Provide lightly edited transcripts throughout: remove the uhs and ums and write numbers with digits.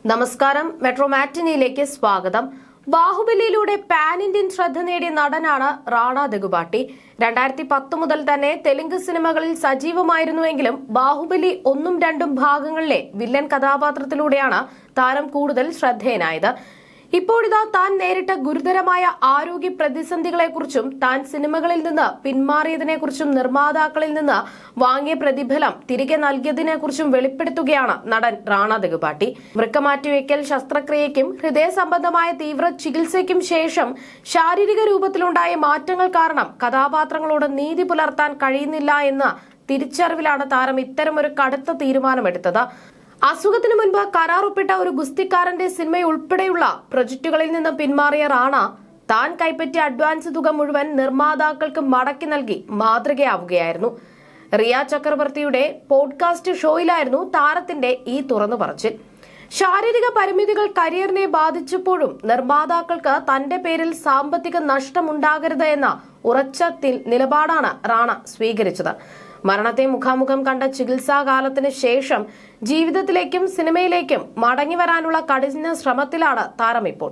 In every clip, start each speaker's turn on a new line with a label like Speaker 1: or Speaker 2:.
Speaker 1: നമസ്കാരം. മെട്രോ മാറ്റിനിയിലേക്ക് സ്വാഗതം. ബാഹുബലിയിലൂടെ pan Indian ശ്രദ്ധ നേടിയ നടനാണ് റാണ ദഗുബാട്ടി. 2010 മുതൽ തന്നെ തെലുങ്ക് സിനിമകളിൽ സജീവമായിരുന്നുവെങ്കിലും ബാഹുബലി 1ഉം 2ഉം ഭാഗങ്ങളിലെ വില്ലൻ കഥാപാത്രത്തിലൂടെയാണ് താരം കൂടുതൽ ശ്രദ്ധേയനായത്. ഇപ്പോഴിതാ താൻ നേരിട്ട ഗുരുതരമായ ആരോഗ്യ പ്രതിസന്ധികളെക്കുറിച്ചും താൻ സിനിമകളിൽ നിന്ന് പിന്മാറിയതിനെക്കുറിച്ചും നിർമ്മാതാക്കളിൽ നിന്ന് വാങ്ങിയ പ്രതിഫലം തിരികെ നൽകിയതിനെക്കുറിച്ചും വെളിപ്പെടുത്തുകയാണ് നടൻ റാണ ദഗുബാട്ടി. വൃക്ക മാറ്റിവെക്കൽ ശസ്ത്രക്രിയയ്ക്കും ഹൃദയ സംബന്ധമായ തീവ്ര ചികിത്സയ്ക്കും ശേഷം ശാരീരിക രൂപത്തിലുണ്ടായ മാറ്റങ്ങൾ കാരണം കഥാപാത്രങ്ങളോട് നീതി പുലർത്താൻ കഴിയുന്നില്ല എന്ന തിരിച്ചറിവിലാണ് താരം ഇത്തരമൊരു കടുത്ത തീരുമാനമെടുത്തത്. അസുഖത്തിനു മുൻപ് കരാറൊപ്പിട്ട ഒരു ഗുസ്തിക്കാരന്റെ സിനിമയുൾപ്പെടെയുള്ള പ്രൊജക്ടുകളിൽ നിന്ന് പിന്മാറിയ റാണ താൻ കൈപ്പറ്റിയ അഡ്വാൻസ് തുക മുഴുവൻ നിർമ്മാതാക്കൾക്ക് മടക്കി നൽകി മാതൃകയാവുകയായിരുന്നു. റിയ ചക്രവർത്തിയുടെ പോഡ്കാസ്റ്റ് ഷോയിലായിരുന്നു താരത്തിന്റെ ഈ തുറന്നു പറച്ചിൽ. ശാരീരിക പരിമിതികൾ കരിയറിനെ ബാധിച്ചപ്പോഴും നിർമ്മാതാക്കൾക്ക് തന്റെ പേരിൽ സാമ്പത്തിക നഷ്ടമുണ്ടാകരുത് എന്ന ഉറച്ച നിലപാടാണ് റാണ സ്വീകരിച്ചത്. മരണത്തെ മുഖാമുഖം കണ്ട ചികിത്സാകാലത്തിന് ശേഷം ജീവിതത്തിലേക്കും സിനിമയിലേക്കും മടങ്ങി വരാനുള്ള കഠിന ശ്രമത്തിലാണ് താരം ഇപ്പോൾ.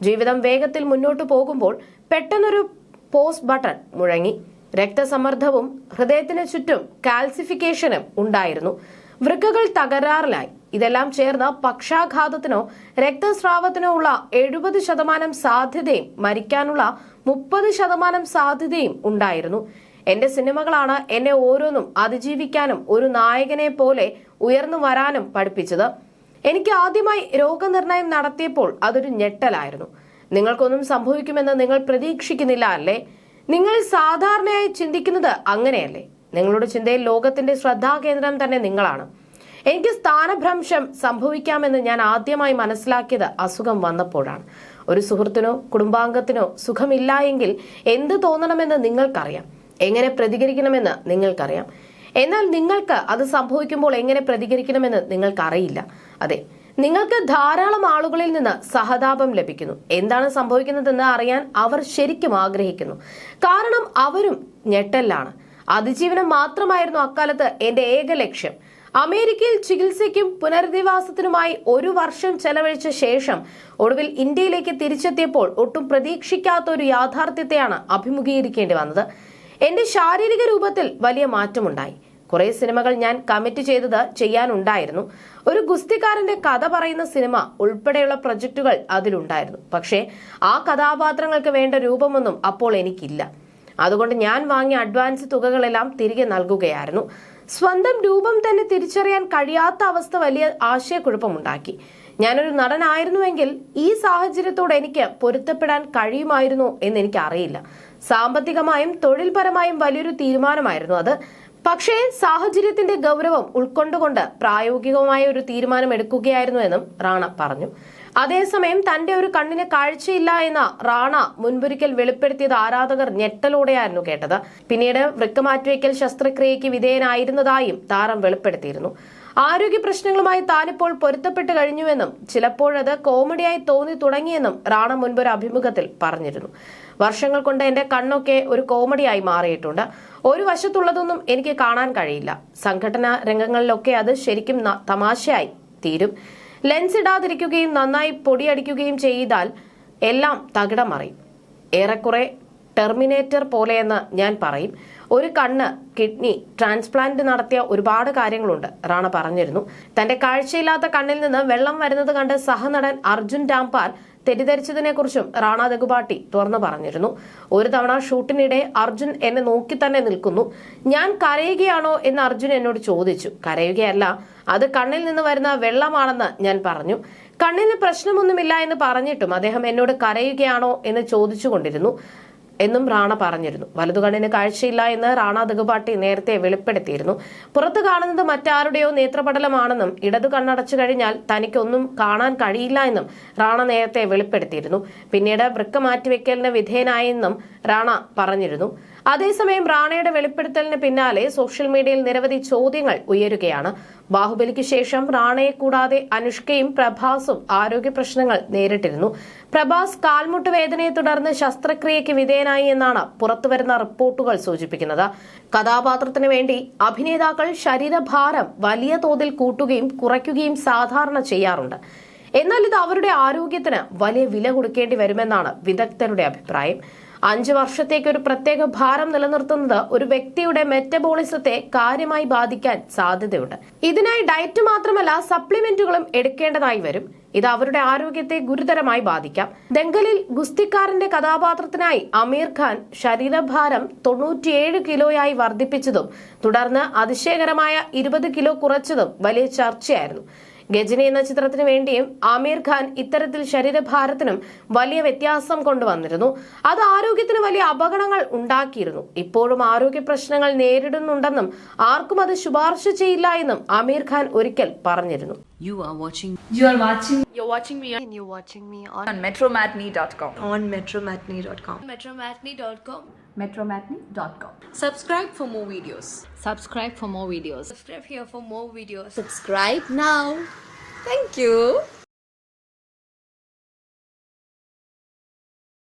Speaker 1: ജീവിതം വേഗത്തിൽ മുന്നോട്ടു പോകുമ്പോൾ പെട്ടെന്നൊരു പോസ്റ്റ് ബട്ടൺ മുഴങ്ങി. രക്തസമ്മർദ്ദവും ഹൃദയത്തിന് ചുറ്റും കാൽസിഫിക്കേഷനും ഉണ്ടായിരുന്നു. വൃക്കകൾ തകരാറിലായി. ഇതെല്ലാം ചേർന്ന് പക്ഷാഘാതത്തിനോ രക്തസ്രാവത്തിനോ ഉള്ള 70% സാധ്യതയും മരിക്കാനുള്ള 30% സാധ്യതയും ഉണ്ടായിരുന്നു. എന്റെ സിനിമകളാണ് എന്നെ ഓരോന്നും അതിജീവിക്കാനും ഒരു നായകനെ പോലെ ഉയർന്നു വരാനും പഠിപ്പിച്ചത്. എനിക്ക് ആദ്യമായി രോഗനിർണയം നടത്തിയപ്പോൾ അതൊരു ഞെട്ടലായിരുന്നു. നിങ്ങൾക്കൊന്നും സംഭവിക്കുമെന്ന് നിങ്ങൾ പ്രതീക്ഷിക്കുന്നില്ല അല്ലേ? നിങ്ങൾ സാധാരണയായി ചിന്തിക്കുന്നത് അങ്ങനെയല്ലേ? നിങ്ങളുടെ ചിന്തയിൽ ലോകത്തിന്റെ ശ്രദ്ധാകേന്ദ്രം തന്നെ നിങ്ങളാണ്. എനിക്ക് സ്ഥാനഭ്രംശം സംഭവിക്കാമെന്ന് ഞാൻ ആദ്യമായി മനസ്സിലാക്കിയത് അസുഖം വന്നപ്പോഴാണ്. ഒരു സുഹൃത്തിനോ കുടുംബാംഗത്തിനോ സുഖമില്ല എങ്കിൽ എന്ത് തോന്നണമെന്ന് നിങ്ങൾക്കറിയാം. എങ്ങനെ പ്രതികരിക്കണമെന്ന് നിങ്ങൾക്കറിയാം. എന്നാൽ നിങ്ങൾക്ക് അത് സംഭവിക്കുമ്പോൾ എങ്ങനെ പ്രതികരിക്കണമെന്ന് നിങ്ങൾക്കറിയില്ല. അതെ, നിങ്ങൾക്ക് ധാരാളം ആളുകളിൽ നിന്ന് സഹതാപം ലഭിക്കുന്നു. എന്താണ് സംഭവിക്കുന്നതെന്ന് അറിയാൻ അവർ ശരിക്കും ആഗ്രഹിക്കുന്നു. കാരണം അവരും ഞെട്ടലാണ്. അതിജീവനം മാത്രമായിരുന്നു അക്കാലത്ത് എന്റെ ഏക ലക്ഷ്യം. അമേരിക്കയിൽ ചികിത്സയ്ക്കും പുനരധിവാസത്തിനുമായി 1 വർഷം ചെലവഴിച്ച ശേഷം ഒടുവിൽ ഇന്ത്യയിലേക്ക് തിരിച്ചെത്തിയപ്പോൾ ഒട്ടും പ്രതീക്ഷിക്കാത്ത ഒരു യാഥാർത്ഥ്യത്തെയാണ് അഭിമുഖീകരിക്കേണ്ടി വന്നത്. എന്റെ ശാരീരിക രൂപത്തിൽ വലിയ മാറ്റമുണ്ടായി. കുറെ സിനിമകൾ ഞാൻ കമ്മിറ്റ് ചെയ്തത് ചെയ്യാനുണ്ടായിരുന്നു. ഒരു ഗുസ്തിക്കാരന്റെ കഥ പറയുന്ന സിനിമ ഉൾപ്പെടെയുള്ള പ്രൊജക്ടുകൾ അതിലുണ്ടായിരുന്നു. പക്ഷേ ആ കഥാപാത്രങ്ങൾക്ക് വേണ്ട രൂപമൊന്നും അപ്പോൾ എനിക്കില്ല. അതുകൊണ്ട് ഞാൻ വാങ്ങിയ അഡ്വാൻസ് തുകകളെല്ലാം തിരികെ നൽകുകയായിരുന്നു. സ്വന്തം രൂപം തന്നെ തിരിച്ചറിയാൻ കഴിയാത്ത അവസ്ഥ വലിയ ആശയക്കുഴപ്പമുണ്ടാക്കി. ഞാനൊരു നടനായിരുന്നുവെങ്കിൽ ഈ സാഹചര്യത്തോട് എനിക്ക് പൊരുത്തപ്പെടാൻ കഴിയുമായിരുന്നോ എന്ന് എനിക്ക് അറിയില്ല. സാമ്പത്തികമായും തൊഴിൽപരമായും വലിയൊരു തീരുമാനമായിരുന്നു അത്. പക്ഷേ സാഹചര്യത്തിന്റെ ഗൗരവം ഉൾക്കൊണ്ടുകൊണ്ട് പ്രായോഗികമായ ഒരു തീരുമാനം എടുക്കുകയായിരുന്നു എന്നും റാണ പറഞ്ഞു. അതേസമയം തന്റെ ഒരു കണ്ണിന് കാഴ്ചയില്ല എന്ന റാണ മുൻപൊരിക്കൽ വെളിപ്പെടുത്തിയത് ആരാധകർ ഞെട്ടലോടെയായിരുന്നു കേട്ടത്. പിന്നീട് വൃക്ക മാറ്റിവെക്കൽ ശസ്ത്രക്രിയയ്ക്ക് വിധേയനായിരുന്നതായും താരം വെളിപ്പെടുത്തിയിരുന്നു. ആരോഗ്യ പ്രശ്നങ്ങളുമായി താനിപ്പോൾ പൊരുത്തപ്പെട്ട് കഴിഞ്ഞുവെന്നും ചിലപ്പോഴത് കോമഡിയായി തോന്നി തുടങ്ങിയെന്നും റാണ മുൻപൊരു അഭിമുഖത്തിൽ പറഞ്ഞിരുന്നു. വർഷങ്ങൾ കൊണ്ട് എന്റെ കണ്ണൊക്കെ ഒരു കോമഡിയായി മാറിയിട്ടുണ്ട്. ഒരു വശത്തുള്ളതൊന്നും എനിക്ക് കാണാൻ കഴിയില്ല. സംഘടനാ രംഗങ്ങളിലൊക്കെ അത് ശരിക്കും തമാശയായി തീരും. ലെൻസ് ഇടാതിരിക്കുകയും നന്നായി പൊടിയടിക്കുകയും ചെയ്താൽ എല്ലാം തകിടം മറിയും. ഏറെക്കുറെ ടെർമിനേറ്റർ പോലെയെന്ന് ഞാൻ പറയും. ഒരു കണ്ണ്, കിഡ്നി ട്രാൻസ്പ്ലാന്റ് നടത്തിയ ഒരുപാട് കാര്യങ്ങളുണ്ട് റാണ പറഞ്ഞിരുന്നു. തന്റെ കാഴ്ചയില്ലാത്ത കണ്ണിൽ നിന്ന് വെള്ളം വരുന്നത് കണ്ട് സഹനടൻ അർജുൻ രാംപാൽ തെറ്റിദ്ധരിച്ചതിനെ കുറിച്ചും റാണ ദഗുബാട്ടി തുറന്നു പറഞ്ഞിരുന്നു. ഒരു തവണ ഷൂട്ടിനിടെ അർജുൻ എന്നെ നോക്കി തന്നെ നിൽക്കുന്നു. ഞാൻ കരയുകയാണോ എന്ന് അർജുൻ എന്നോട് ചോദിച്ചു. കരയുകയല്ല, അത് കണ്ണിൽ നിന്ന് വരുന്ന വെള്ളമാണെന്ന് ഞാൻ പറഞ്ഞു. കണ്ണിന് പ്രശ്നമൊന്നുമില്ല എന്ന് പറഞ്ഞിട്ടും അദ്ദേഹം എന്നോട് കരയുകയാണോ എന്ന് ചോദിച്ചുകൊണ്ടിരുന്നു എന്നും റാണ പറഞ്ഞിരുന്നു. വലതുകണ്ണിന് കാഴ്ചയില്ല എന്ന് റാണ ദഗുബാട്ടി നേരത്തെ വെളിപ്പെടുത്തിയിരുന്നു. പുറത്തു കാണുന്നത് മറ്റാരുടെയോ നേത്രപടലമാണെന്നും ഇടതു കണ്ണടച്ചു കഴിഞ്ഞാൽ തനിക്കൊന്നും കാണാൻ കഴിയില്ല എന്നും റാണ നേരത്തെ വെളിപ്പെടുത്തിയിരുന്നു. പിന്നീട് വൃക്ക മാറ്റിവെക്കലിന് വിധേയനായെന്നും റാണ പറഞ്ഞിരുന്നു. അതേസമയം റാണയുടെ വെളിപ്പെടുത്തലിന് പിന്നാലെ സോഷ്യൽ മീഡിയയിൽ നിരവധി ചോദ്യങ്ങൾ ഉയരുകയാണ്. ബാഹുബലിക്ക് ശേഷം റാണയെ കൂടാതെ അനുഷ്കയും പ്രഭാസും ആരോഗ്യ പ്രശ്നങ്ങൾ നേരിട്ടിരുന്നു. പ്രഭാസ് കാൽമുട്ട് വേദനയെ തുടർന്ന് ശസ്ത്രക്രിയയ്ക്ക് വിധേയനായി എന്നാണ് പുറത്തുവരുന്ന റിപ്പോർട്ടുകൾ സൂചിപ്പിക്കുന്നത്. കഥാപാത്രത്തിന് വേണ്ടി അഭിനേതാക്കൾ ശരീരഭാരം വലിയ തോതിൽ കൂട്ടുകയും കുറയ്ക്കുകയും സാധാരണ ചെയ്യാറുണ്ട്. എന്നാൽ ഇത് അവരുടെ ആരോഗ്യത്തിന് വലിയ വില കൊടുക്കേണ്ടി വരുമെന്നാണ് വിദഗ്ധരുടെ അഭിപ്രായം. 5 വർഷത്തേക്ക് ഒരു പ്രത്യേക ഭാരം നിലനിർത്തുന്നത് ഒരു വ്യക്തിയുടെ മെറ്റബോളിസത്തെ കാര്യമായി ബാധിക്കാൻ സാധ്യതയുണ്ട്. ഇതിനായി ഡയറ്റ് മാത്രമല്ല സപ്ലിമെന്റുകളും എടുക്കേണ്ടതായി വരും. ഇത് അവരുടെ ആരോഗ്യത്തെ ഗുരുതരമായി ബാധിക്കാം. ദംഗലിൽ ഗുസ്തിക്കാരന്റെ കഥാപാത്രത്തിനായി ആമിർ ഖാൻ ശരീരഭാരം 97 കിലോയായി വർദ്ധിപ്പിച്ചതും തുടർന്ന് അതിശയകരമായ 20 കിലോ കുറച്ചതും വലിയ ചർച്ചയായിരുന്നു. ഗജനി എന്ന ചിത്രത്തിന് വേണ്ടിയും ആമിർ ഖാൻ ഇത്തരത്തിൽ ശരീരഭാരത്തിനും വലിയ വ്യത്യാസം കൊണ്ടുവന്നിരുന്നു. അത് ആരോഗ്യത്തിന് വലിയ അപകടങ്ങൾ ഉണ്ടാക്കിയിരുന്നു. ഇപ്പോഴും ആരോഗ്യ പ്രശ്നങ്ങൾ നേരിടുന്നുണ്ടെന്നും ആർക്കും അത് ശുപാർശ ചെയ്യില്ല എന്നും ആമിർ ഖാൻ ഒരിക്കൽ പറഞ്ഞിരുന്നു.
Speaker 2: You're watching me on
Speaker 3: metromatney.com.
Speaker 2: on metromatney.com.
Speaker 3: metromatney.com.
Speaker 2: Subscribe for more videos.
Speaker 3: Subscribe for more videos.
Speaker 2: Subscribe here for more videos.
Speaker 3: Subscribe now.
Speaker 2: Thank you.